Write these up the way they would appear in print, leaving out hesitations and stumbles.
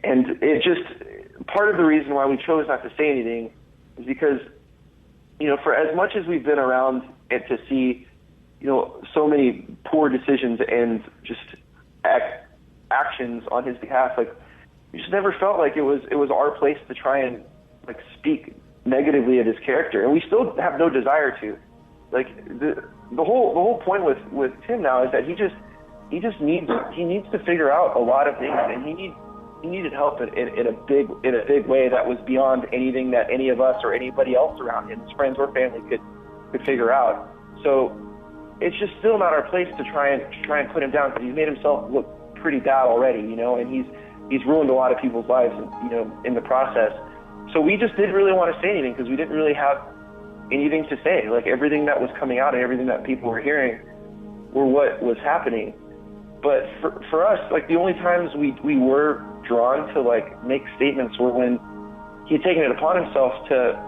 And it just, part of the reason why we chose not to say anything is because, for as much as we've been around and to see, so many poor decisions and just actions on his behalf, like, we just never felt like it was our place to try and like speak negatively of his character, and we still have no desire to. Like the whole point with Tim now is that he needs to figure out a lot of things, and he needed help in a big way that was beyond anything that any of us or anybody else around him, his friends or family, could figure out. So it's just still not our place to try and put him down, because he's made himself look pretty bad already, and he's ruined a lot of people's lives, in the process. So we just didn't really want to say anything because we didn't really have anything to say. Like, everything that was coming out and everything that people were hearing were what was happening. But for us, like, the only times we were drawn to like make statements were when he had taken it upon himself to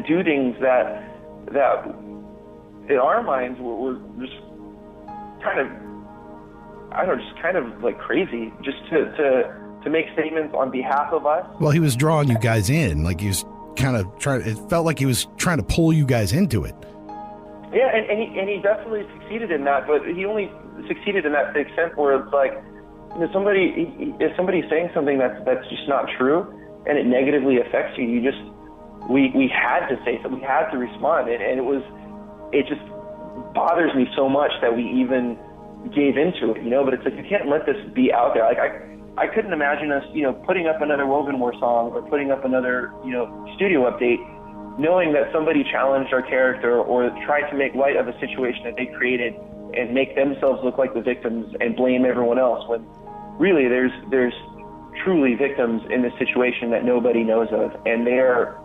do things that in our minds were just kind of like crazy, just to make statements on behalf of us. Well, he was drawing you guys in, like he was kind of it felt like he was trying to pull you guys into it. Yeah, and he definitely succeeded in that, but he only succeeded in that to the extent where it's like, if somebody's saying something that's just not true and it negatively affects you, we had to say something, we had to respond, and it just bothers me so much that we even gave into it, but it's like, you can't let this be out there. Like, I couldn't imagine us, putting up another Woven War song or putting up another, studio update, knowing that somebody challenged our character or tried to make light of a situation that they created and make themselves look like the victims and blame everyone else, when really there's truly victims in this situation that nobody knows of, and they are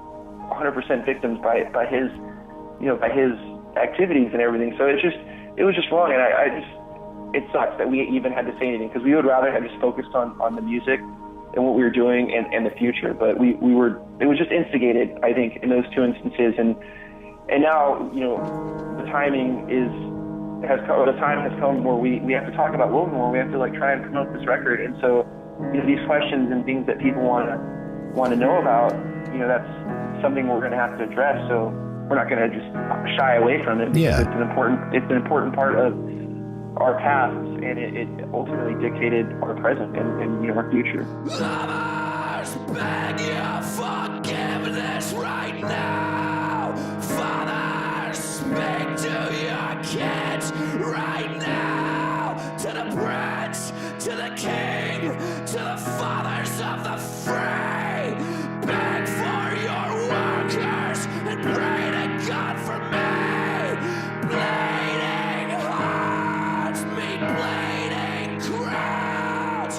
100% victims by his, by his activities and everything. So it was just wrong, and it sucks that we even had to say anything, because we would rather have just focused on the music and what we were doing and the future. But it was just instigated, I think, in those two instances, and now, the timing has come where we have to talk about Woven War. We have to like try and promote this record, and so these questions and things that people want to know about, that's something we're going to have to address. So we're not going to just shy away from it. Yeah, it's an important part of our past, and it ultimately dictated our present and our future. Lovers, beg your forgiveness right now. Fathers, speak to your kids right now. To the prince, to the king, to the fathers of the free. Beg for your workers and pray to God for me. Bleeding hearts meet bleeding crowds.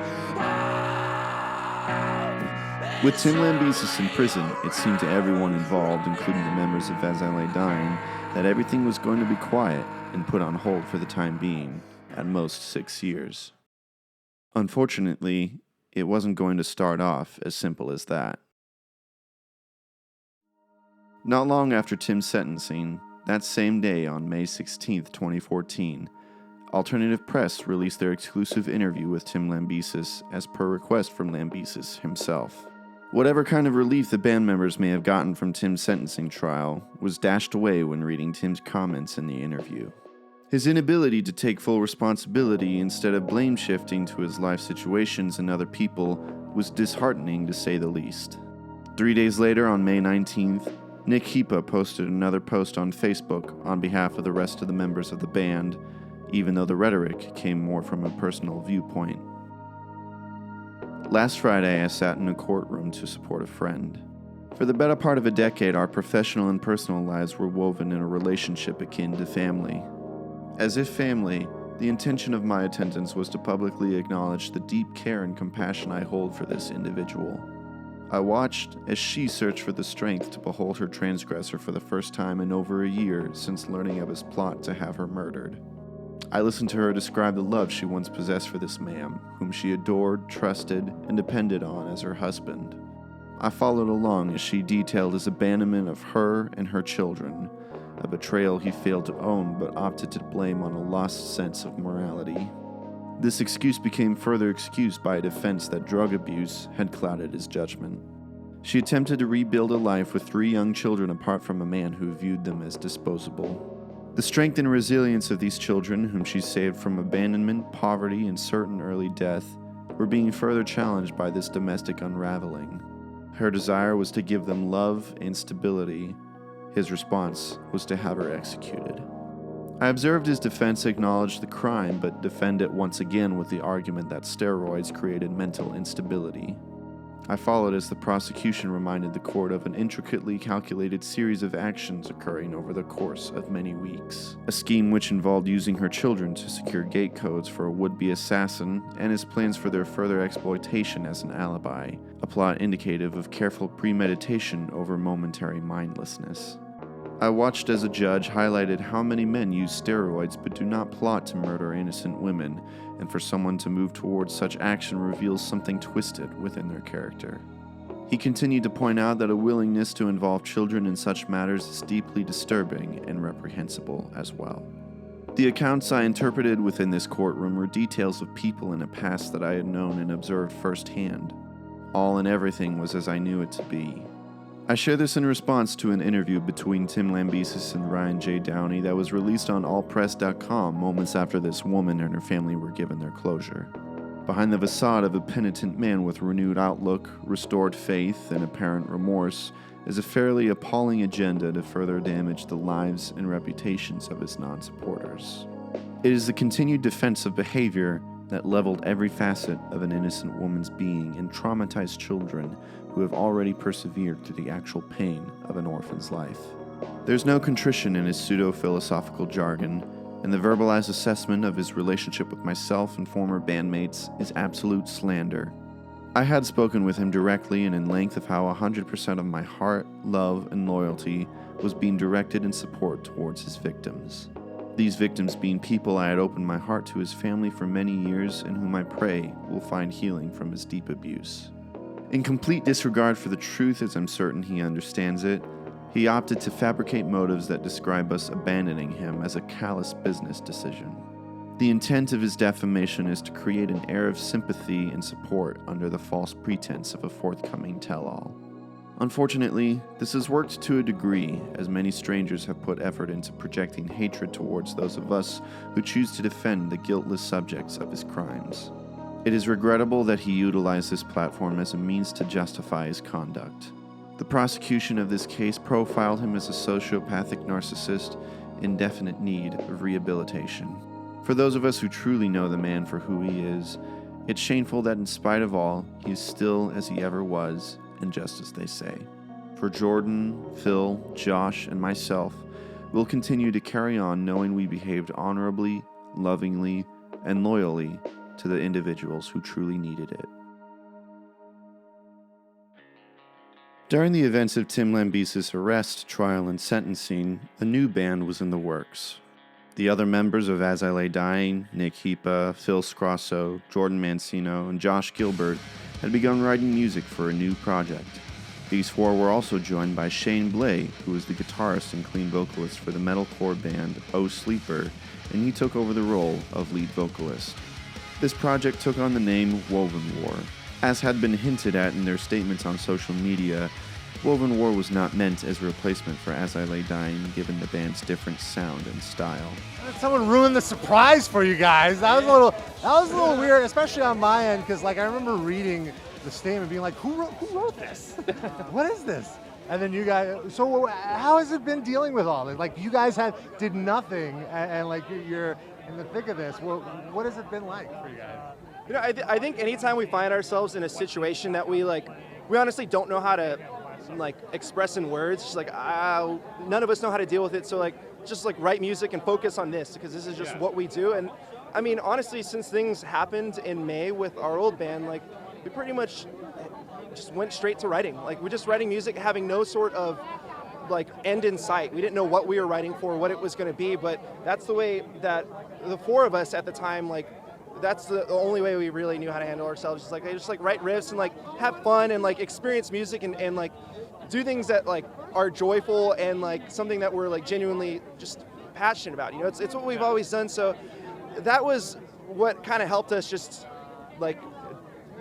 With Tim Lambesis in prison, it seemed to everyone involved, including the members of As I Lay Dying, that everything was going to be quiet and put on hold for the time being, at most 6 years. Unfortunately, it wasn't going to start off as simple as that. Not long after Tim's sentencing, that same day on May 16, 2014, Alternative Press released their exclusive interview with Tim Lambesis as per request from Lambesis himself. Whatever kind of relief the band members may have gotten from Tim's sentencing trial was dashed away when reading Tim's comments in the interview. His inability to take full responsibility instead of blame shifting to his life situations and other people was disheartening to say the least. 3 days later, on May 19th, Nick Hepa posted another post on Facebook on behalf of the rest of the members of the band, even though the rhetoric came more from a personal viewpoint. Last Friday, I sat in a courtroom to support a friend. For the better part of a decade, our professional and personal lives were woven in a relationship akin to family. As if family, the intention of my attendance was to publicly acknowledge the deep care and compassion I hold for this individual. I watched as she searched for the strength to behold her transgressor for the first time in over a year since learning of his plot to have her murdered. I listened to her describe the love she once possessed for this man, whom she adored, trusted, and depended on as her husband. I followed along as she detailed his abandonment of her and her children, a betrayal he failed to own but opted to blame on a lost sense of morality. This excuse became further excused by a defense that drug abuse had clouded his judgment. She attempted to rebuild a life with 3 young children apart from a man who viewed them as disposable. The strength and resilience of these children, whom she saved from abandonment, poverty, and certain early death, were being further challenged by this domestic unraveling. Her desire was to give them love and stability. His response was to have her executed. I observed his defense acknowledge the crime, but defend it once again with the argument that steroids created mental instability. I followed as the prosecution reminded the court of an intricately calculated series of actions occurring over the course of many weeks. A scheme which involved using her children to secure gate codes for a would-be assassin and his plans for their further exploitation as an alibi, a plot indicative of careful premeditation over momentary mindlessness. I watched as a judge highlighted how many men use steroids but do not plot to murder innocent women, and for someone to move towards such action reveals something twisted within their character. He continued to point out that a willingness to involve children in such matters is deeply disturbing and reprehensible as well. The accounts I interpreted within this courtroom were details of people in a past that I had known and observed firsthand. All and everything was as I knew it to be. I share this in response to an interview between Tim Lambesis and Ryan J. Downey that was released on allpress.com moments after this woman and her family were given their closure. Behind the facade of a penitent man with renewed outlook, restored faith, and apparent remorse is a fairly appalling agenda to further damage the lives and reputations of his non-supporters. It is the continued defense of behavior that leveled every facet of an innocent woman's being and traumatized children who have already persevered through the actual pain of an orphan's life. There's no contrition in his pseudo-philosophical jargon, and the verbalized assessment of his relationship with myself and former bandmates is absolute slander. I had spoken with him directly and in length of how 100% of my heart, love, and loyalty was being directed in support towards his victims. These victims being people I had opened my heart to his family for many years and whom I pray will find healing from his deep abuse. In complete disregard for the truth, as I'm certain he understands it, he opted to fabricate motives that describe us abandoning him as a callous business decision. The intent of his defamation is to create an air of sympathy and support under the false pretense of a forthcoming tell-all. Unfortunately, this has worked to a degree, as many strangers have put effort into projecting hatred towards those of us who choose to defend the guiltless subjects of his crimes. It is regrettable that he utilized this platform as a means to justify his conduct. The prosecution of this case profiled him as a sociopathic narcissist in definite need of rehabilitation. For those of us who truly know the man for who he is, it's shameful that in spite of all, he is still as he ever was, and just as they say. For Jordan, Phil, Josh, and myself, we'll continue to carry on knowing we behaved honorably, lovingly, and loyally to the individuals who truly needed it. During the events of Tim Lambesis' arrest, trial, and sentencing, a new band was in the works. The other members of As I Lay Dying, Nick Hipa, Phil Scrosso, Jordan Mancino, and Josh Gilbert had begun writing music for a new project. These 4 were also joined by Shane Blay, who was the guitarist and clean vocalist for the metalcore band Oh Sleeper, and he took over the role of lead vocalist. This project took on the name Woven War. As had been hinted at in their statements on social media, Woven War was not meant as a replacement for As I Lay Dying, given the band's different sound and style. Someone ruined the surprise for you guys. That was a little weird, especially on my end, because like I remember reading the statement, being like, "Who wrote this? What is this?" And then you guys. So how has it been dealing with all this? Like you guys did nothing, and like you're in the thick of this. Well, what has it been like for you guys? You know, I think anytime we find ourselves in a situation that we honestly don't know how to express in words, just none of us know how to deal with it. So just write music and focus on this, because this is just what we do. And I mean, honestly, since things happened in May with our old band, we pretty much just went straight to writing. We're just writing music, having no sort of end in sight. We didn't know what we were writing for, what it was going to be, but that's the way that the 4 of us at the time, that's the only way we really knew how to handle ourselves. Just write riffs and have fun and experience music and do things that are joyful and something that we're genuinely just passionate about. You know, it's what we've always done. So that was what kind of helped us just like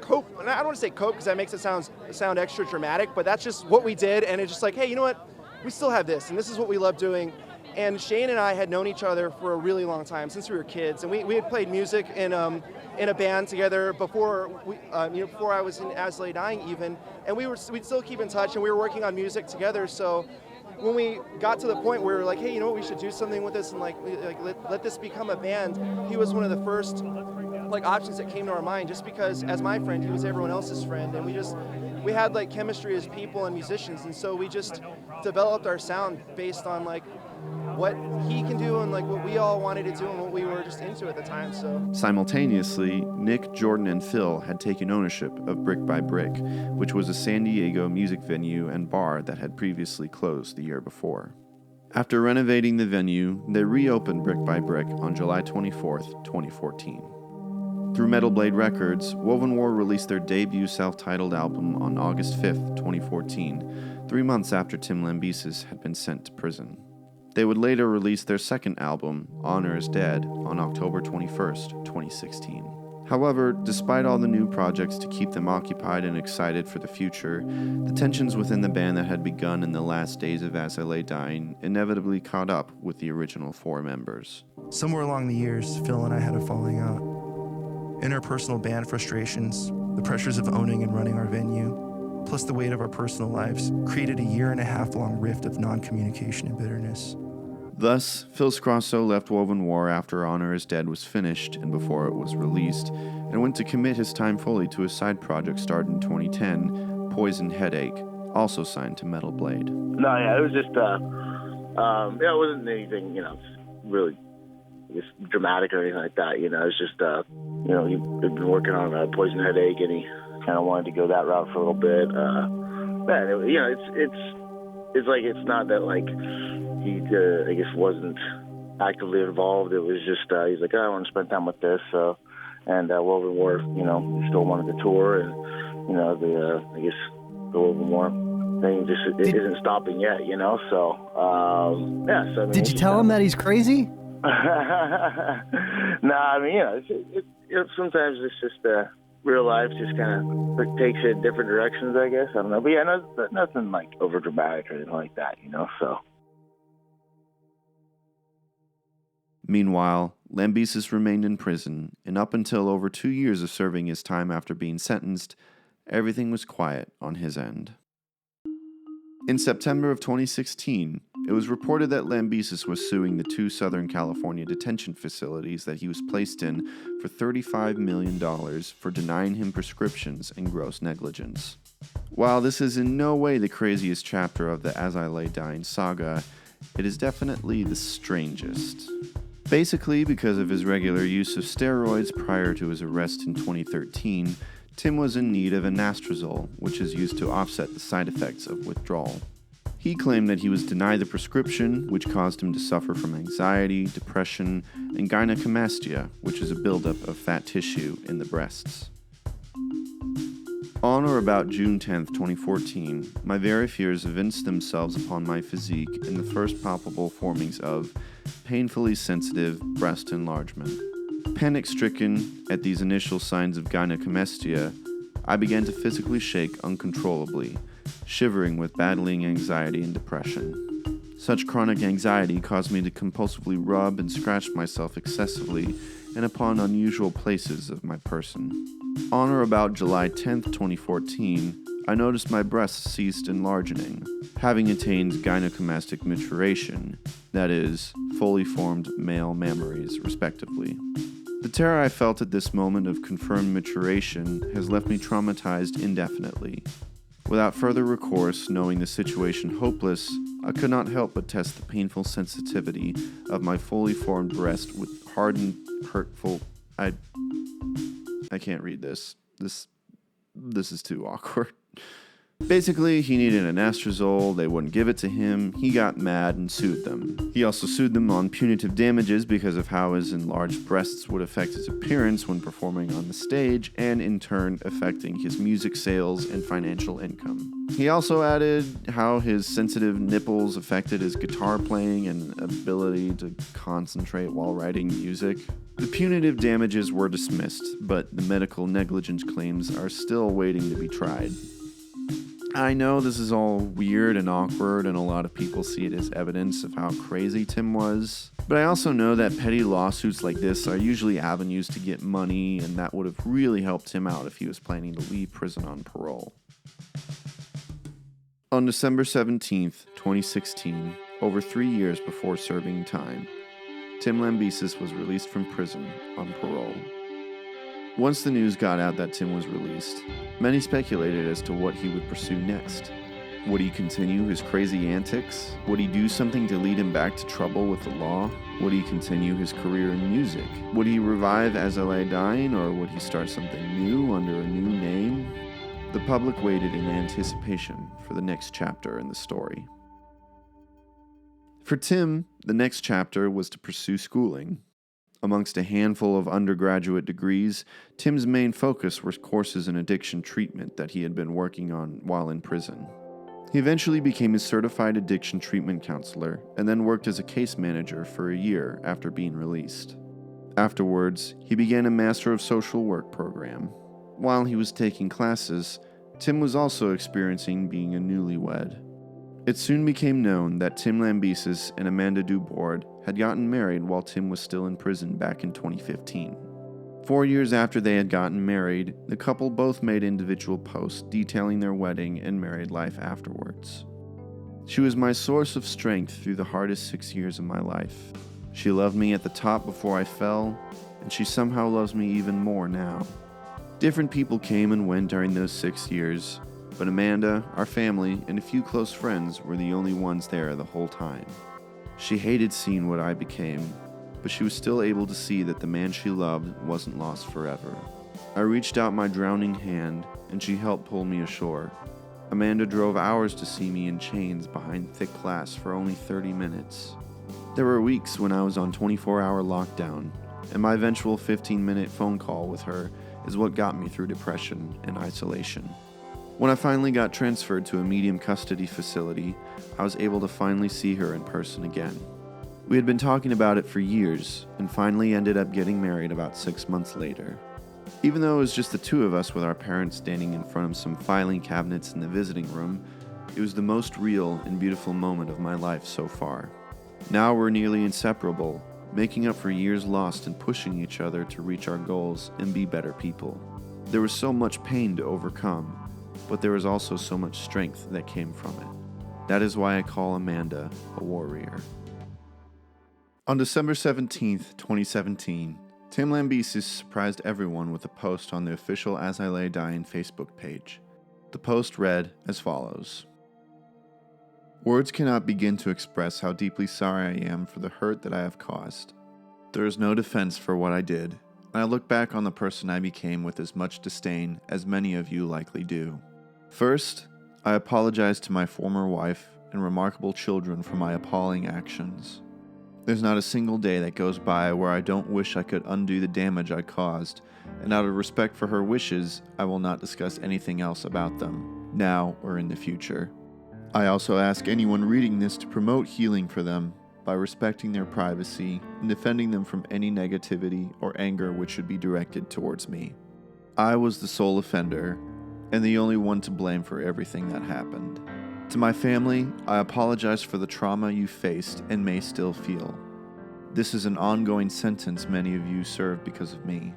cope. And I don't want to say cope because that makes it sound extra dramatic, but that's just what we did. And it's just like, hey, you know what? We still have this, and this is what we love doing. And Shane and I had known each other for a really long time, since we were kids, and we had played music in a band together before before I was in As Lay Dying even, and we'd still keep in touch, and we were working on music together. So when we got to the point where we were like, hey, you know what, we should do something with this and let this become a band, he was one of the first options that came to our mind, just because as my friend, he was everyone else's friend, and we had chemistry as people and musicians, and so we just developed our sound based on what he can do and what we all wanted to do and what we were just into at the time. So simultaneously, Nick, Jordan, and Phil had taken ownership of Brick by Brick, which was a San Diego music venue and bar that had previously closed the year before. After renovating the venue, they reopened Brick by Brick on July 24th, 2014. Through Metal Blade Records, Woven War released their debut self-titled album on August 5th, 2014, 3 months after Tim Lambesis had been sent to prison. They would later release their second album, Honor is Dead, on October 21st, 2016. However, despite all the new projects to keep them occupied and excited for the future, the tensions within the band that had begun in the last days of As I Lay Dying inevitably caught up with the original 4 members. Somewhere along the years, Phil and I had a falling out. Interpersonal band frustrations, the pressures of owning and running our venue, plus the weight of our personal lives, created a 1.5-year-long rift of non-communication and bitterness. Thus, Phil Scrosso left Woven War after Honor is Dead was finished and before it was released, and went to commit his time fully to a side project started in 2010, Poison Headache, also signed to Metal Blade. No, yeah, it was just, it wasn't anything, really dramatic or anything like that, It's just, he'd been working on a Poison Headache, and he kind of wanted to go that route for a little bit. It's not that, he, I guess, wasn't actively involved. It was just, he's like, I want to spend time with this, and Woven War, he still wanted to tour, and, I guess the Woven War thing just isn't stopping yet, so, yeah. So, I mean, did you tell him that he's crazy? Nah, I mean, sometimes it's just real life just kind of takes you in different directions, I guess. I don't know, but yeah, nothing over dramatic or anything like that, So. Meanwhile, Lambesis remained in prison, and up until over 2 years of serving his time after being sentenced, everything was quiet on his end. In September of 2016, it was reported that Lambesis was suing the 2 Southern California detention facilities that he was placed in for $35 million for denying him prescriptions and gross negligence. While this is in no way the craziest chapter of the As I Lay Dying saga, it is definitely the strangest. Basically, because of his regular use of steroids prior to his arrest in 2013, Tim was in need of anastrozole, which is used to offset the side effects of withdrawal. He claimed that he was denied the prescription, which caused him to suffer from anxiety, depression, and gynecomastia, which is a buildup of fat tissue in the breasts. On or about June 10, 2014, my very fears evinced themselves upon my physique in the first palpable formings of painfully sensitive breast enlargement. Panic-stricken at these initial signs of gynecomastia, I began to physically shake uncontrollably, shivering with battling anxiety and depression. Such chronic anxiety caused me to compulsively rub and scratch myself excessively and upon unusual places of my person. On or about July 10, 2014, I noticed my breasts ceased enlarging, having attained gynecomastic maturation, that is, fully formed male mammaries, respectively. The terror I felt at this moment of confirmed maturation has left me traumatized indefinitely. Without further recourse, knowing the situation hopeless, I could not help but test the painful sensitivity of my fully formed breast with hardened, hurtful... I can't read this. This is too awkward. Basically, he needed an anastrozole, they wouldn't give it to him, he got mad and sued them. He also sued them on punitive damages because of how his enlarged breasts would affect his appearance when performing on the stage, and in turn affecting his music sales and financial income. He also added how his sensitive nipples affected his guitar playing and ability to concentrate while writing music. The punitive damages were dismissed, but the medical negligence claims are still waiting to be tried. I know this is all weird and awkward, and a lot of people see it as evidence of how crazy Tim was, but I also know that petty lawsuits like this are usually avenues to get money, and that would have really helped him out if he was planning to leave prison on parole. On December 17th, 2016, over 3 years before serving time, Tim Lambesis was released from prison on parole. Once the news got out that Tim was released, many speculated as to what he would pursue next. Would he continue his crazy antics? Would he do something to lead him back to trouble with the law? Would he continue his career in music? Would he revive As I Lay Dying, or would he start something new under a new name? The public waited in anticipation for the next chapter in the story. For Tim, the next chapter was to pursue schooling. Amongst a handful of undergraduate degrees, Tim's main focus was courses in addiction treatment that he had been working on while in prison. He eventually became a certified addiction treatment counselor and then worked as a case manager for a year after being released. Afterwards, he began a Master of Social Work program. While he was taking classes, Tim was also experiencing being a newlywed. It soon became known that Tim Lambesis and Amanda Dubord had gotten married while Tim was still in prison back in 2015. 4 years after they had gotten married, the couple both made individual posts detailing their wedding and married life afterwards. She was my source of strength through the hardest 6 years of my life. She loved me at the top before I fell, and she somehow loves me even more now. Different people came and went during those 6 years, but Amanda, our family, and a few close friends were the only ones there the whole time. She hated seeing what I became, but she was still able to see that the man she loved wasn't lost forever. I reached out my drowning hand, and she helped pull me ashore. Amanda drove hours to see me in chains behind thick glass for only 30 minutes. There were weeks when I was on 24-hour lockdown, and my eventual 15-minute phone call with her is what got me through depression and isolation. When I finally got transferred to a medium custody facility, I was able to finally see her in person again. We had been talking about it for years, and finally ended up getting married about 6 months later. Even though it was just the two of us with our parents standing in front of some filing cabinets in the visiting room, it was the most real and beautiful moment of my life so far. Now we're nearly inseparable, making up for years lost and pushing each other to reach our goals and be better people. There was so much pain to overcome, but there was also so much strength that came from it. That is why I call Amanda a warrior. On December 17th, 2017, Tim Lambesis surprised everyone with a post on the official As I Lay Dying Facebook page. The post read as follows. Words cannot begin to express how deeply sorry I am for the hurt that I have caused. There is no defense for what I did, and I look back on the person I became with as much disdain as many of you likely do. First, I apologize to my former wife and remarkable children for my appalling actions. There's not a single day that goes by where I don't wish I could undo the damage I caused, and out of respect for her wishes, I will not discuss anything else about them, now or in the future. I also ask anyone reading this to promote healing for them by respecting their privacy and defending them from any negativity or anger which should be directed towards me. I was the sole offender, and the only one to blame for everything that happened. To my family, I apologize for the trauma you faced and may still feel. This is an ongoing sentence many of you serve because of me.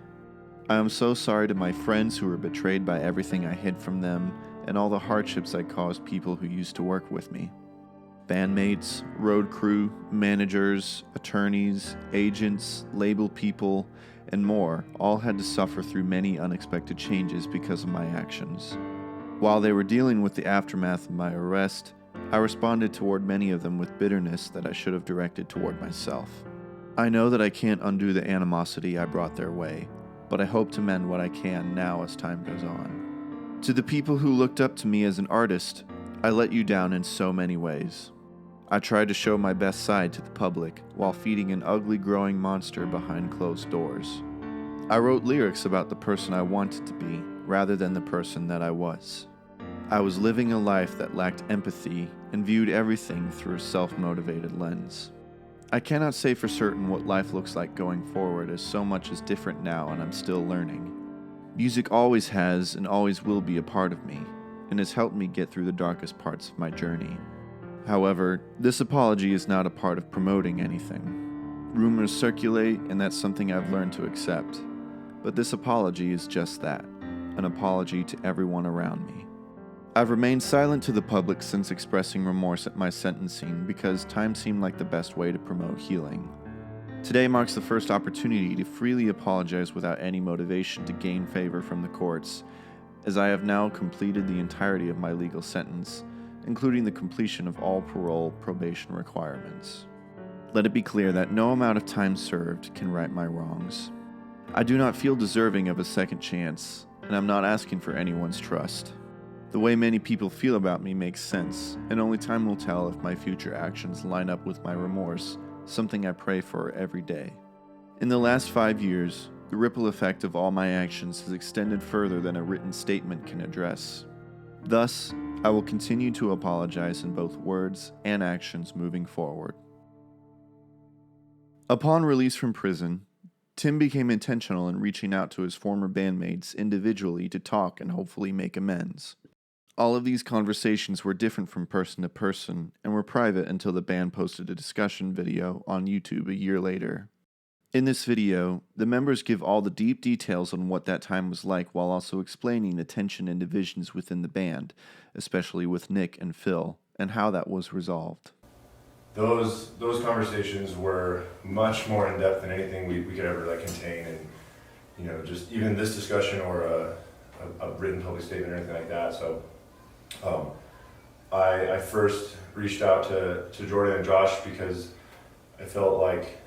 I am so sorry to my friends who were betrayed by everything I hid from them and all the hardships I caused people who used to work with me. Bandmates, road crew, managers, attorneys, agents, label people, and more all had to suffer through many unexpected changes because of my actions. While they were dealing with the aftermath of my arrest, I responded toward many of them with bitterness that I should have directed toward myself. I know that I can't undo the animosity I brought their way, but I hope to mend what I can now as time goes on. To the people who looked up to me as an artist, I let you down in so many ways. I tried to show my best side to the public while feeding an ugly growing monster behind closed doors. I wrote lyrics about the person I wanted to be rather than the person that I was. I was living a life that lacked empathy and viewed everything through a self-motivated lens. I cannot say for certain what life looks like going forward, as so much is different now and I'm still learning. Music always has and always will be a part of me, and has helped me get through the darkest parts of my journey. However, this apology is not a part of promoting anything. Rumors circulate, and that's something I've learned to accept. But this apology is just that, an apology to everyone around me. I've remained silent to the public since expressing remorse at my sentencing because time seemed like the best way to promote healing. Today marks the first opportunity to freely apologize without any motivation to gain favor from the courts, as I have now completed the entirety of my legal sentence, including the completion of all parole probation requirements. Let it be clear that no amount of time served can right my wrongs. I do not feel deserving of a second chance, and I'm not asking for anyone's trust. The way many people feel about me makes sense, and only time will tell if my future actions line up with my remorse, something I pray for every day. In the last 5 years, the ripple effect of all my actions has extended further than a written statement can address. Thus, I will continue to apologize in both words and actions moving forward. Upon release from prison, Tim became intentional in reaching out to his former bandmates individually to talk and hopefully make amends. All of these conversations were different from person to person and were private until the band posted a discussion video on YouTube a year later. In this video, the members give all the deep details on what that time was like while also explaining the tension and divisions within the band, especially with Nick and Phil, and how that was resolved. Those conversations were much more in depth than anything we could ever contain, and just even this discussion or a written public statement or anything like that. So I first reached out to Jordan and Josh because I felt like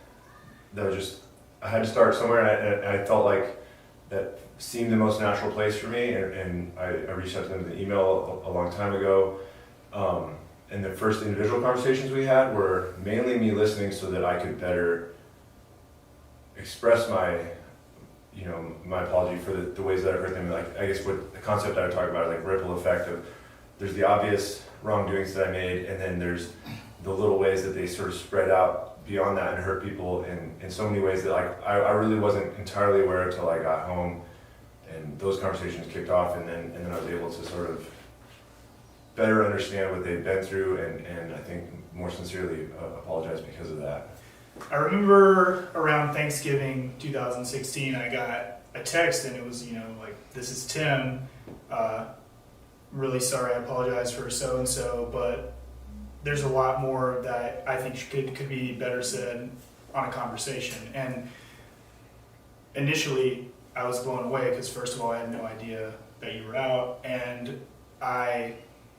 I had to start somewhere, and I felt like that seemed the most natural place for me, and I reached out to them with an email a long time ago. And the first individual conversations we had were mainly me listening so that I could better express my apology for the ways that I hurt them. I guess what the concept I would talk about is ripple effect of, there's the obvious wrongdoings that I made, and then there's the little ways that they sort of spread out beyond that and hurt people in so many ways that I really wasn't entirely aware until I got home, and those conversations kicked off, and then I was able to sort of better understand what they'd been through, and I think more sincerely apologize because of that. I remember around Thanksgiving 2016, I got a text, and it was, this is Tim, really sorry, I apologize for so-and-so, but there's a lot more that I think could be better said on a conversation. And initially, I was blown away because, first of all, I had no idea that you were out, and I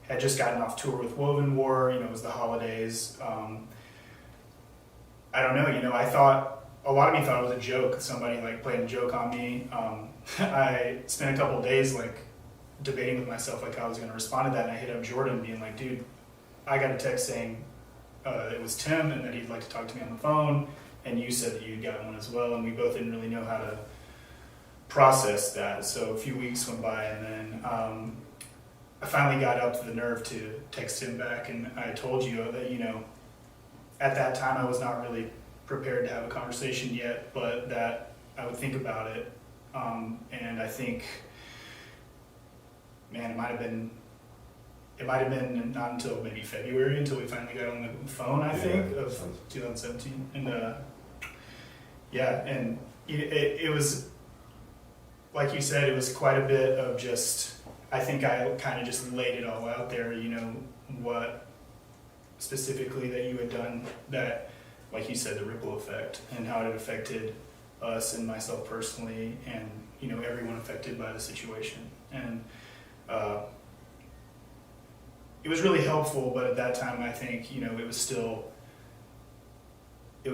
had just gotten off tour with Woven War. It was the holidays. I don't know, I thought, a lot of me thought it was a joke, somebody playing a joke on me. I spent a couple of days debating with myself how I was going to respond to that, and I hit up Jordan being like, dude, I got a text saying it was Tim and that he'd like to talk to me on the phone, and you said that you'd gotten one as well, and we both didn't really know how to process that. So a few weeks went by, and then I finally got up to the nerve to text him back, and I told you that, at that time I was not really prepared to have a conversation yet, but that I would think about it. And I think, man, it might have been not until maybe February until we finally got on the phone, I think, of 2017. And and it was, like you said, it was quite a bit of just, I think I kind of just laid it all out there, what specifically that you had done that, like you said, the ripple effect and how it had affected us and myself personally, and, everyone affected by the situation. And it was really helpful, but at that time, I think, it was still, you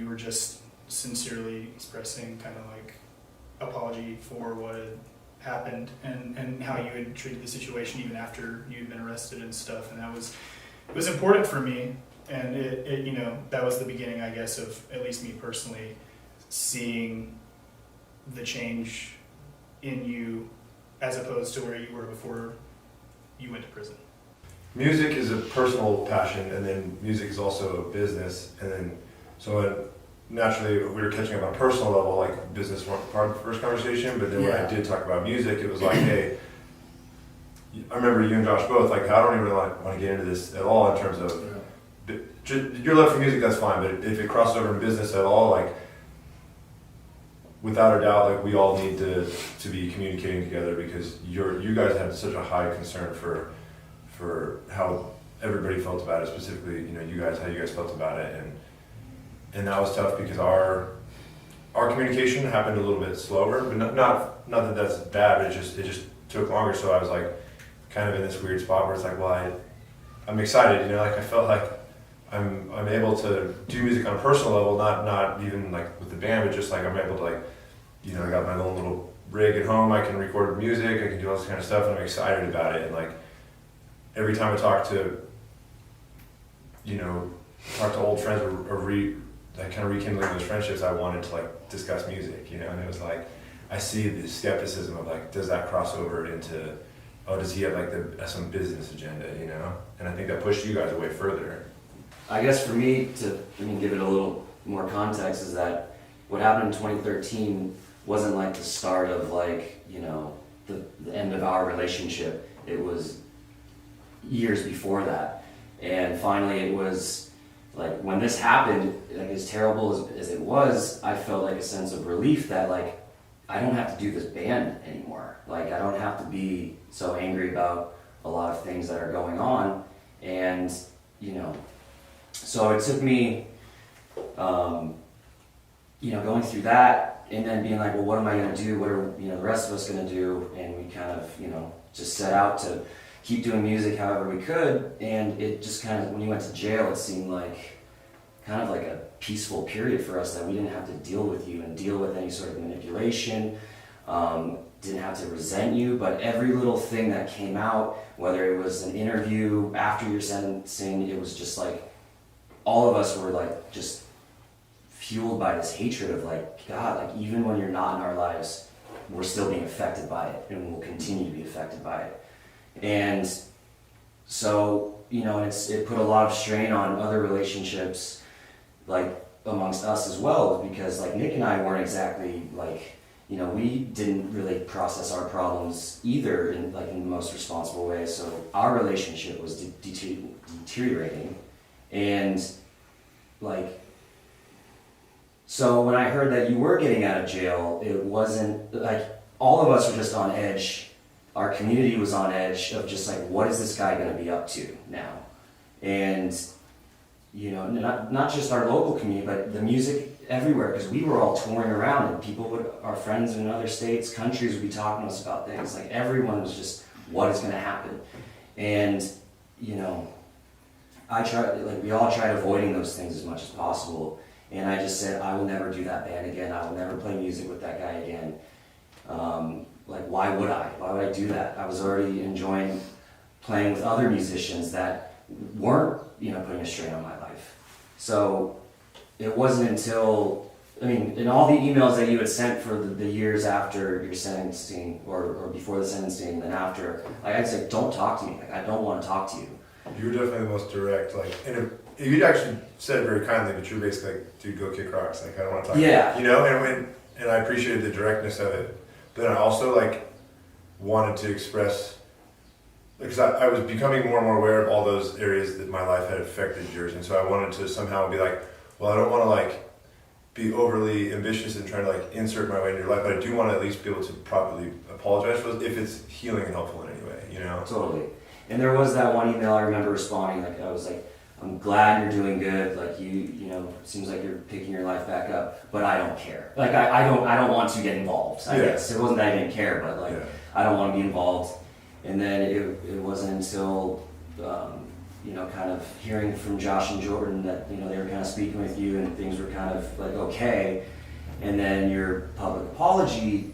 were just sincerely expressing kind of apology for what had happened and how you had treated the situation even after you'd been arrested and stuff. And it was important for me, and it that was the beginning, I guess, of at least me personally seeing the change in you as opposed to where you were before you went to prison. music is a personal passion, and then music is also a business, and then so naturally we were catching up on a personal level, like business weren't part of the first conversation, but then when I did talk about music, it was like, hey, I remember you and Josh both, like, I don't even want to get into this at all in terms of your love for music, that's fine, but if it crosses over in business at all, like, without a doubt, like, we all need to be communicating together, because you guys had such a high concern for how everybody felt about it, specifically, you know, how you guys felt about it, and that was tough because our communication happened a little bit slower, but not that that's bad, but it just took longer. So I was like, kind of in this weird spot where it's like, well, I'm excited, you know, like I felt like I'm able to do music on a personal level, not even like with the band, but just like I'm able to, like, you know, I got my own little rig at home, I can record music, I can do all this kind of stuff, and I'm excited about it. And like every time I talk to old friends or kind of rekindling those friendships, I wanted to like discuss music, you know, and it was like, I see the skepticism of like, does that cross over into, does he have like some business agenda, you know? And I think that pushed you guys away further. I guess for me give it a little more context, is that what happened in 2013 wasn't like the start of like, you know, the end of our relationship. It was years before that. And finally it was like, when this happened, like as terrible as it was, I felt like a sense of relief that like, I don't have to do this band anymore. Like, I don't have to be so angry about a lot of things that are going on. And, you know, so it took me, you know, going through that and then being like, well, what am I going to do? What are, you know, the rest of us going to do? And we kind of, you know, just set out to keep doing music however we could. And it just kind of, when you went to jail, it seemed like kind of like a peaceful period for us, that we didn't have to deal with you and deal with any sort of manipulation, didn't have to resent you, but every little thing that came out, whether it was an interview after your sentencing, it was just like, all of us were like just fueled by this hatred of like, God, like even when you're not in our lives, we're still being affected by it, and we'll continue to be affected by it. And so, you know, it put a lot of strain on other relationships, like amongst us as well, because like Nick and I weren't exactly like, you know, we didn't really process our problems either in the most responsible way. So our relationship was deteriorating. And like, so when I heard that you were getting out of jail, it wasn't like, all of us were just on edge. Our community was on edge of just like, what is this guy going to be up to now? And, you know, not just our local community, but the music everywhere, because we were all touring around, and our friends in other states, countries would be talking to us about things. Like everyone was just, what is going to happen? And, you know, we all tried avoiding those things as much as possible. And I just said, I will never do that band again. I will never play music with that guy again. Like, why would I? Why would I do that? I was already enjoying playing with other musicians that weren't, you know, putting a strain on my life. So it wasn't until, I mean, in all the emails that you had sent for the years after your sentencing, or before the sentencing and then after, like, I'd say, don't talk to me. Like, I don't want to talk to you. You were definitely the most direct, like, and you actually said it very kindly, but you were basically like, dude, go kick rocks. Like, I don't want to talk to you. You know, and I appreciated the directness of it. But I also, like, wanted to express, because I was becoming more and more aware of all those areas that my life had affected yours. And so I wanted to somehow be like, well, I don't want to, like, be overly ambitious and trying to, like, insert my way into your life, but I do want to at least be able to properly apologize for it if it's healing and helpful in any way, you know? Totally. And there was that one email I remember responding, like, I was like, I'm glad you're doing good, like, you know, it seems like you're picking your life back up, but I don't care. Like, I don't want to get involved, I guess. It wasn't that I didn't care, but, like, I don't want to be involved. And then it wasn't until, you know, kind of hearing from Josh and Jordan that, you know, they were kind of speaking with you and things were kind of, like, okay. And then your public apology,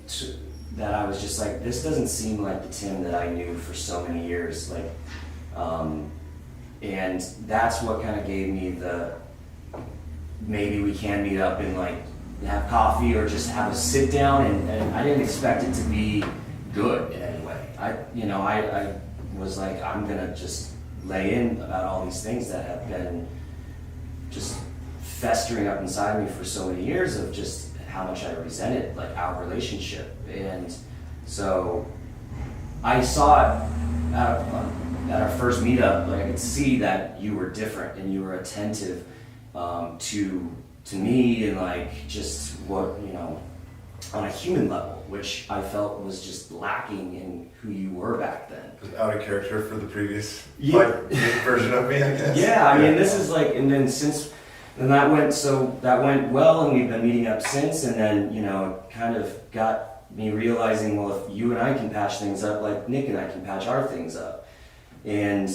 that I was just like, this doesn't seem like the Tim that I knew for so many years. Like, and that's what kind of gave me the, maybe we can meet up and like have coffee or just have a sit down, and I didn't expect it to be good in any way. I was like, I'm gonna just lay in about all these things that have been just festering up inside me for so many years of just how much I resented like our relationship. And so I saw it at our first meetup, like I could see that you were different and you were attentive to me and like just what, you know, on a human level, which I felt was just lacking in who you were back then. It was out of character for the previous Yeah. version of me, I guess. Yeah, I mean, this is like, and then that went well, and we've been meeting up since, and then, you know, it kind of got me realizing, well, if you and I can patch things up, like Nick and I can patch our things up. And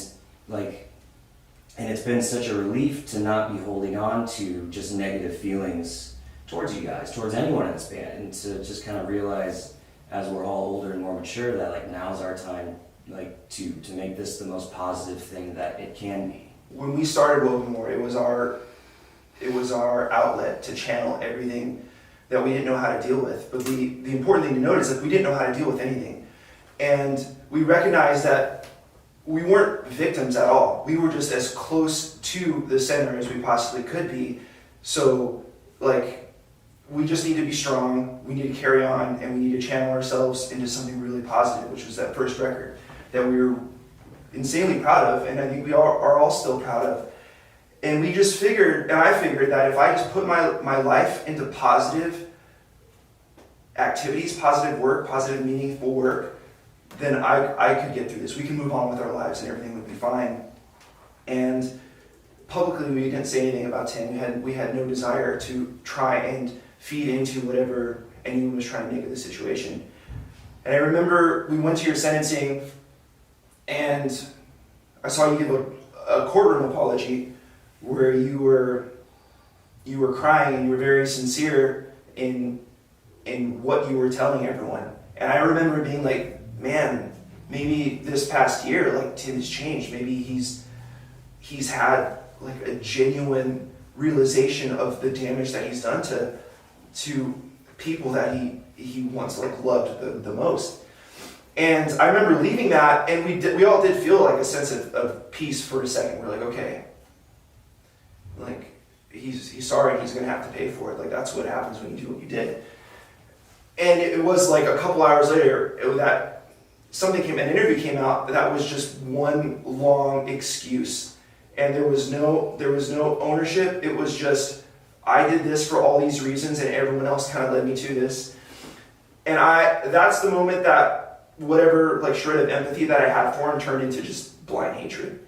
it's been such a relief to not be holding on to just negative feelings towards you guys, towards anyone in this band, and to just kind of realize as we're all older and more mature that like now's our time like to make this the most positive thing that it can be. When we started Woven More, it was our outlet to channel everything that we didn't know how to deal with. But the important thing to note is that we didn't know how to deal with anything. And we recognized that we weren't victims at all. We were just as close to the center as we possibly could be. So like, we just need to be strong, we need to carry on, and we need to channel ourselves into something really positive, which was that first record that we were insanely proud of, and I think we are all still proud of. And we just figured, and I figured that if I just put my life into positive activities, positive work, positive meaningful work, then I could get through this. We can move on with our lives and everything would be fine. And publicly we didn't say anything about Tim. We had no desire to try and feed into whatever anyone was trying to make of the situation. And I remember we went to your sentencing and I saw you give a courtroom apology where you were crying and you were very sincere in what you were telling everyone. And I remember being like, man, maybe this past year, like Tim has changed. Maybe he's had like a genuine realization of the damage that he's done to people that he once like loved the most. And I remember leaving that, and we all did feel like a sense of peace for a second. We're like, okay, like he's sorry, he's gonna have to pay for it. Like that's what happens when you do what you did. And it was like a couple hours later that an interview came out that was just one long excuse. And there was no ownership. It was just, I did this for all these reasons and everyone else kind of led me to this. And that's the moment that whatever like shred of empathy that I had for him turned into just blind hatred.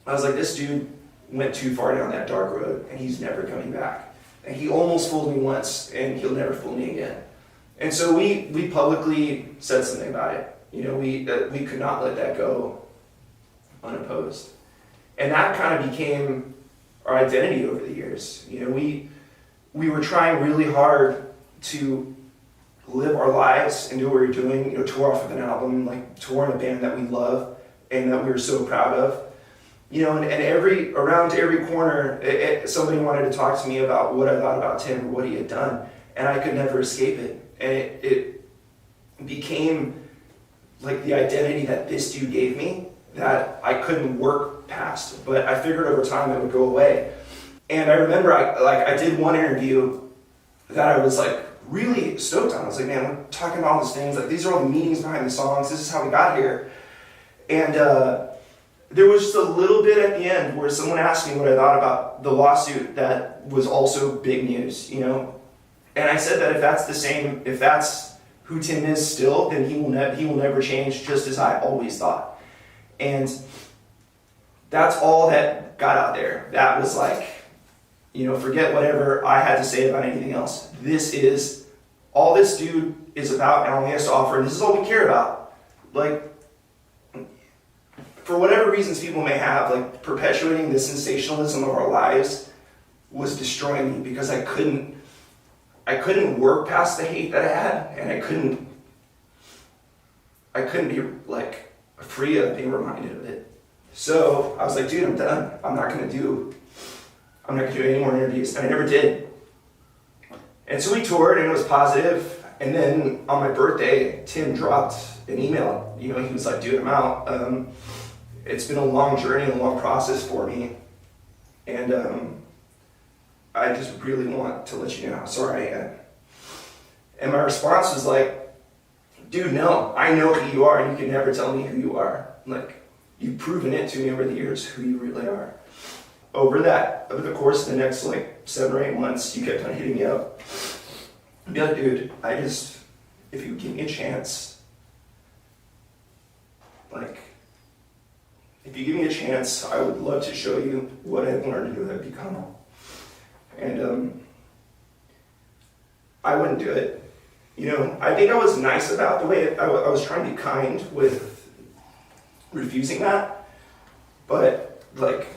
I was like, this dude went too far down that dark road and he's never coming back. And he almost fooled me once and he'll never fool me again. And so we publicly said something about it. You know, we could not let that go unopposed. And that kind of became our identity over the years. You know, we were trying really hard to live our lives and do what we were doing, you know, tour off of an album, like tour in a band that we love and that we were so proud of. You know, and around every corner, somebody wanted to talk to me about what I thought about Tim or what he had done, and I could never escape it. And it became like the identity that this dude gave me that I couldn't work past, but I figured over time it would go away. And I remember I did one interview that I was like really stoked on. I was like, man, we're talking about all these things, like these are all the meanings behind the songs, this is how we got here. And there was just a little bit at the end where someone asked me what I thought about the lawsuit that was also big news, you know? And I said that if that's who Tim is still, then he will never change, just as I always thought. And that's all that got out there. That was like, you know, forget whatever I had to say about anything else. This is all this dude is about and all he has to offer, and this is all we care about. Like, for whatever reasons people may have, like perpetuating the sensationalism of our lives was destroying me because I couldn't work past the hate that I had, and I couldn't be like free of being reminded of it. So I was like, dude, I'm done. I'm not gonna do any more interviews, and I never did. And so we toured, and it was positive. And then on my birthday, Tim dropped an email. You know, he was like, dude, I'm out. it's been a long journey, a long process for me. And I just really want to let you know how sorry I am. And my response was like, dude, no, I know who you are and you can never tell me who you are. Like, you've proven it to me over the years who you really are. Over the course of the next like 7 or 8 months, you kept on hitting me up. I'd be like, dude, if you give me a chance, I would love to show you what I've learned and who I've become. And I wouldn't do it. You know, I think I was nice about the way I was trying to be kind with refusing that, but like,